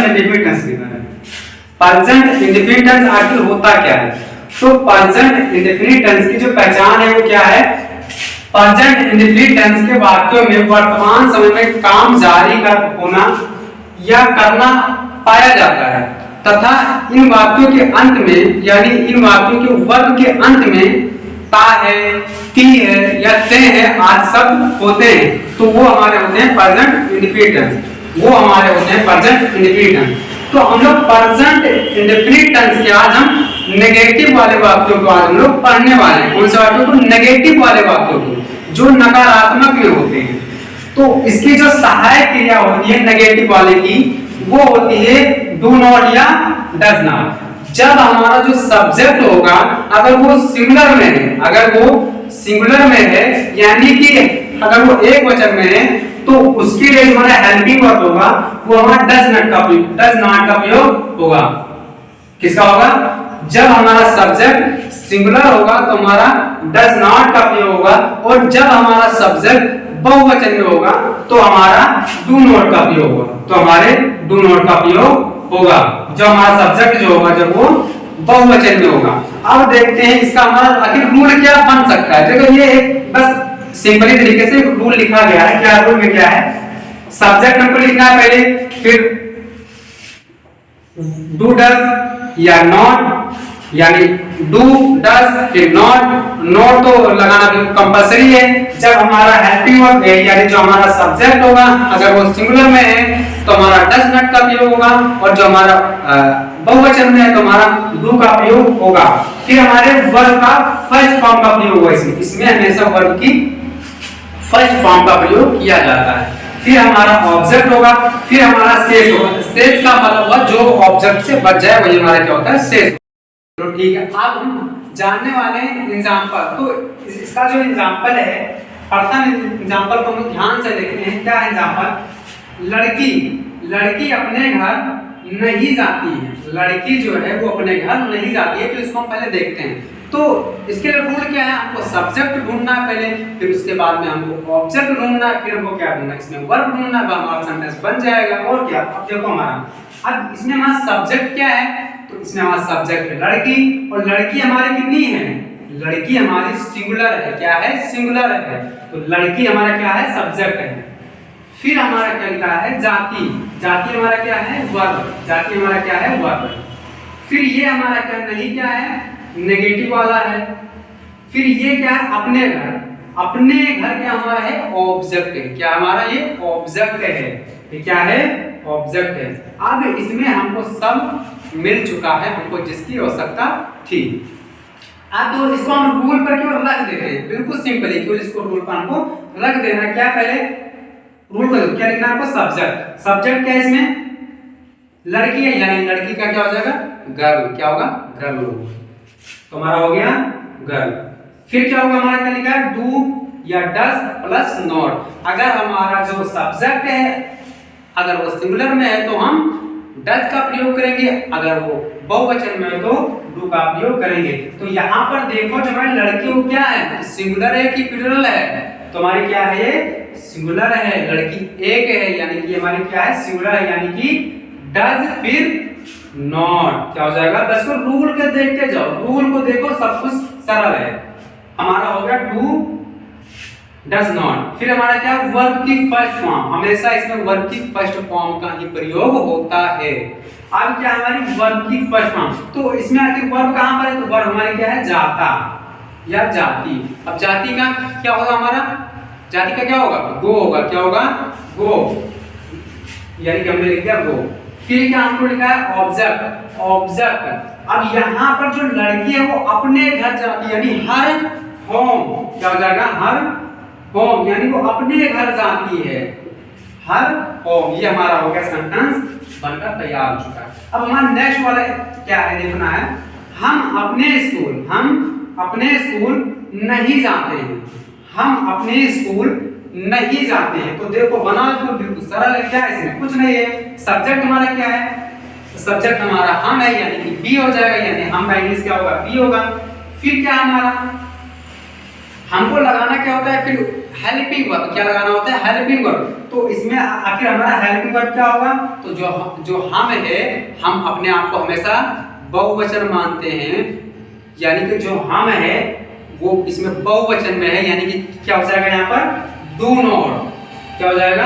Present indefinite tense लिखना है। Present indefinite tense आखिर होता क्या है? तो प्रेजेंट इंडेफिनिट टेंस की जो पहचान है वो क्या है? प्रेजेंट इंडेफिनिट टेंस के वाक्यों में वर्तमान समय में काम जारी कर होना या करना पाया जाता है तथा इन वाक्यों के अंत में यानी इन वाक्यों के वर्ग के अंत में ता है, ती है या ते है आदि शब्द होते हैं, तो वो हमारे होते हैं प्रेजेंट इंडेफिनिट टेंस। वो हमारे होते हैं प्रेजेंट इंडेफिनिट टेंस। तो हम लोग प्रेजेंट इंडेफिनिट टेंस के आज हम नेगेटिव वाले वाक्यों को आज हम लोग पढ़ने वाले हैं। कौन से वाक्यों को? नेगेटिव वाले वाक्यों को, जो नकारात्मक में होते हैं। तो इसकी जो सहायक क्रिया होती है नेगेटिव वाले की, वो होती है डू नॉट या डज नॉट। जब हमारा जो सब्जेक्ट होगा अगर वो सिंगुलर में है, अगर वो सिंगुलर में है यानी कि अगर वो एक वचन में है, तो उसके लिए हमारा हेल्पिंग वर्ब होगा वो हमारा डज नॉट का प्रयोग होगा। किसका होगा? जब हमारा सब्जेक्ट सिंगुलर होगा तो हमारा डज नॉट का प्रयोग होगा, और जब हमारा सब्जेक्ट बहुवचन में होगा तो हमारा डू नॉट का प्रयोग होगा। तो हमारे डू नॉट का प्रयोग होगा जब हमारा सब्जेक्ट जो होगा जब वो बहुवचन में होगा। अब देखते हैं इसका हमारा आखिर रूल क्या बन सकता है। देखो ये एक बस सिंपली तरीके से रूल लिखा गया है। क्या रूल में क्या है? सब्जेक्ट हमको लिखना है पहले, फिर डू डज या नॉट, यानी डू डज फिर नॉट तो लगाना भी कंपलसरी है। जब हमारा हेल्पिंग वर्ब है यानी जो हमारा सब्जेक्ट होगा अगर वो सिंगुलर में है तो हमारा डज नॉट का प्रयोग होगा, और जो हमारा बहुवचन में है तो हमारा डू का प्रयोग होगा। फिर हमारे वर्ब का फर्स्ट फॉर्म का प्रयोग होगा। इसमें हमेशा वर्ब की फर्स्ट फॉर्म का प्रयोग किया जाता है। फिर हमारा ऑब्जेक्ट होगा, फिर हमारा शेष होगा। शेष का मतलब हुआ जो ऑब्जेक्ट से बच जाए वही हमारा क्या होता है? शेष। तो ठीक है, अब हम जानने वाले हैं एग्जांपल। तो इसका जो एग्जांपल है, प्रथम एग्जांपल को हम ध्यान से देखते हैं। क्या एग्जांपल? लड़की अपने घर नहीं जाती है। लड़की जो है वो अपने घर नहीं जाती है। तो इसको हम पहले देखते हैं। तो इसके लिए रूल क्या है? हमको सब्जेक्ट ढूंढना है पहले, फिर उसके बाद में हमको ऑब्जेक्ट ढूंढना है, फिर हमको क्या ढूंढना है? इसमें वर्ब ढूंढना है, हमारा सेंटेंस बन जाएगा। और क्या? अब देखो हमारा अब इसमें हमारा सब्जेक्ट क्या है? तो इसमें हमारा सब्जेक्ट है लड़की, और लड़की हमारी कितनी है? लड़की हमारी सिंगुलर है। क्या है? सिंगुलर है। तो लड़की हमारा क्या है? सब्जेक्ट है। फिर हमारा क्या लिखा है? जाति। जाति हमारा क्या है? वर्ब। जाति हमारा क्या है? वर्ब। फिर ये हमारा क्या नहीं क्या है? नेगेटिव वाला है। फिर ये क्या है? अपने घर। अपने घर क्या हमारा है? ऑब्जेक्ट है। क्या हमारा? ये ऑब्जेक्ट है। ये क्या है? ऑब्जेक्ट है। अब इसमें हमको सब मिल चुका है, हमको जिसकी आवश्यकता थी। अब तो इसको हम रूल पर क्यों रख देते हैं? बिल्कुल सिंपल है, क्यों इसको रूल पर हमको रख देना। क्या पहले रूल को क्या लिखना है आपको? सब्जेक्ट। सब्जेक्ट क्या है इसमें? लड़की है, यानी लड़की का क्या हो जाएगा? गर्ल। क्या होगा? गर्ल। तो हमारा हो गया गर्ल। फिर क्या होगा? हमारा क्या लिखा है? डू या डज प्लस नॉट। अगर हमारा जो सब्जेक्ट है अगर वो सिंगुलर में है तो हम डज का प्रयोग करेंगे, अगर वो बहुवचन में है तो डू का प्रयोग करेंगे। तो यहाँ पर देखो जो हमारी लड़की वो क्या है? सिंगुलर है कि प्लूरल है? तो हमारी क्या है? ये सिंगुलर है। लड़की एक है यानी कि हमारी क्या है? सिंगुलर है, यानी कि डज फिर नॉट। क्या हो जाएगा? बस को रूल के देखते जाओ, रूल को देखो, सब कुछ सरल है। हमारा हो गया डू डज नॉट। फिर हमारा क्या? वर्ब की फर्स्ट फॉर्म। हमेशा इसमें वर्ब की फर्स्ट फॉर्म का ही प्रयोग होता है। अब क्या हमारी वर्ब की फर्स्ट फॉर्म? तो इसमें आखिर वर्ब कहां पर है? तो वर्ब हमारी क्या है? जाता या जाति। अब जाति का क्या होगा? हमारा जाति का क्या होगा? गो होगा। क्या होगा? गो, यानी कि हमने लिख दिया गो। फिर क्या हमको लिखा है? ऑब्जेक्ट। ऑब्जेक्ट। अब यहाँ पर जो लड़की है वो अपने घर जाती है, यानी हर होम। क्या हो जाएगा? हर होम, यानी वो अपने घर जाती है। हर होम। ये हमारा हो गया सेंटेंस बनकर तैयार हो चुका है। अब हमारा नेक्स्ट वाला क्या है? देखना है हम अपने स्कूल नहीं जाते हैं। हम अपने स्कूल नहीं जाते हैं। तो देखो बना तो बिल्कुल सरल है। क्या है इसमें? कुछ नहीं है। सब्जेक्ट हमारा क्या है? सब्जेक्ट हमारा हम है, यानी कि बी हो जाएगा, यानी हम का इंग्लिश क्या होगा? बी होगा। फिर क्या हमारा हमको लगाना क्या होता है? फिर हेल्पिंग वर्ब, क्या लगाना होता है? Helping verb. तो इसमें आखिर हमारा हेल्पिंग वर्ब क्या होगा? तो जो हम है, हम अपने आप को हमेशा बहुवचन मानते हैं, यानी कि जो हम है वो इसमें बहुवचन में है, यानी कि क्या हो जाएगा यहाँ पर? Do not. क्या हो जाएगा?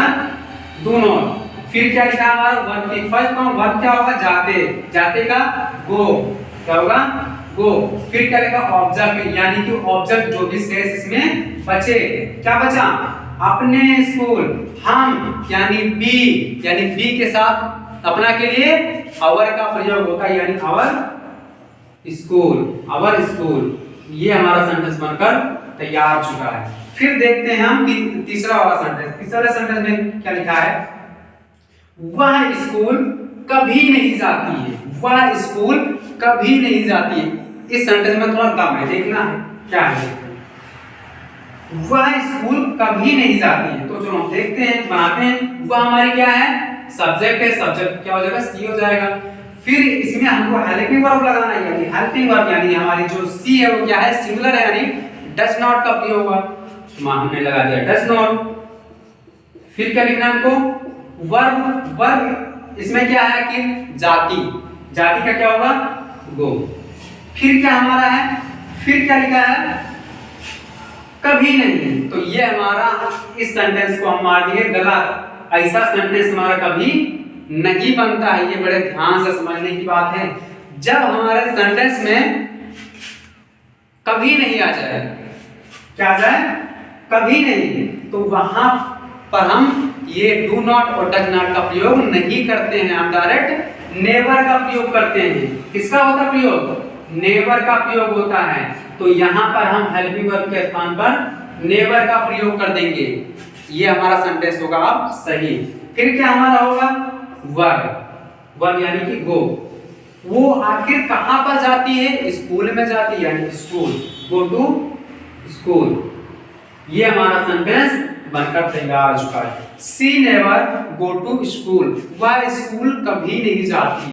Do not. फिर क्या लिखा हमारा? वर्ब की फर्स्ट फॉर्म वर्ब क्या होगा? जाते, जाते का गो, क्या होगा? गो। फिर क्या लिखा? ऑब्जेक्ट, यानी कि ऑब्जेक्ट जो भी शेष इसमें बचे, क्या बचा? अपने स्कूल। हम यानी बी, यानी बी के साथ अपना के लिए आवर का प्रयोग होता है, यानी आवर स्कूल, आवर स्कूल। ये हमारा सेंटेंस बनकर तैयार हो चुका है। फिर देखते हैं हम तीसरा वाला सेंटेंस। तीसरा सेंटेंस में क्या लिखा है? वह स्कूल कभी नहीं जाती है। वह स्कूल कभी नहीं जाती है। इस सेंटेंस में थोड़ा दम है, देखना है क्या है। वह स्कूल कभी नहीं जाती है, तो चलो हम देखते हैं, बनाते हैं। वह हमारी क्या है? सब्जेक्ट है। सब्जेक्ट क्या हो जाएगा? सी हो जाएगा। फिर इसमें हमको हेल्पिंग वर्ब लगाना है, यानी हेल्पिंग वर्ब यानी हमारी जो सी है वो क्या है? सिंगुलर है, यानी डज नॉट का प्रयोग होगा। हमने लगा दिया डज नॉट। फिर क्या लिखना है हमको? वर्ब, वर्ब इसमें क्या है कि जाति, जाति का क्या होगा? गो। फिर क्या हमारा है? फिर क्या लिखा है? कभी नहीं। तो ये हमारा इस सेंटेंस को हम मार दिए गलत। ऐसा सेंटेंस हमारा कभी नहीं बनता है। ये बड़े ध्यान से समझने की बात है। जब हमारे सेंटेंस में कभी नहीं आ जाए, क्या आ जाए? कभी नहीं, तो वहां पर हम ये डू नॉट और डज नॉट का प्रयोग नहीं करते हैं, हम डायरेक्ट नेवर का प्रयोग करते हैं। किसका होता प्रयोग? नेवर का प्रयोग होता है। तो यहाँ पर हम हेल्पिंग वर्ब के स्थान पर नेवर का प्रयोग कर देंगे। ये हमारा सेंटेंस होगा अब सही। फिर क्या हमारा होगा? वर्ब, वर्ब यानी कि गो। वो आखिर कहां पर जाती है? स्कूल में जाती है, यानी स्कूल, गो टू स्कूल। ये हमारा सेंटेंस बनकर तैयार हो चुका है। सी नेवर गो टू स्कूल। वह स्कूल कभी नहीं जाती।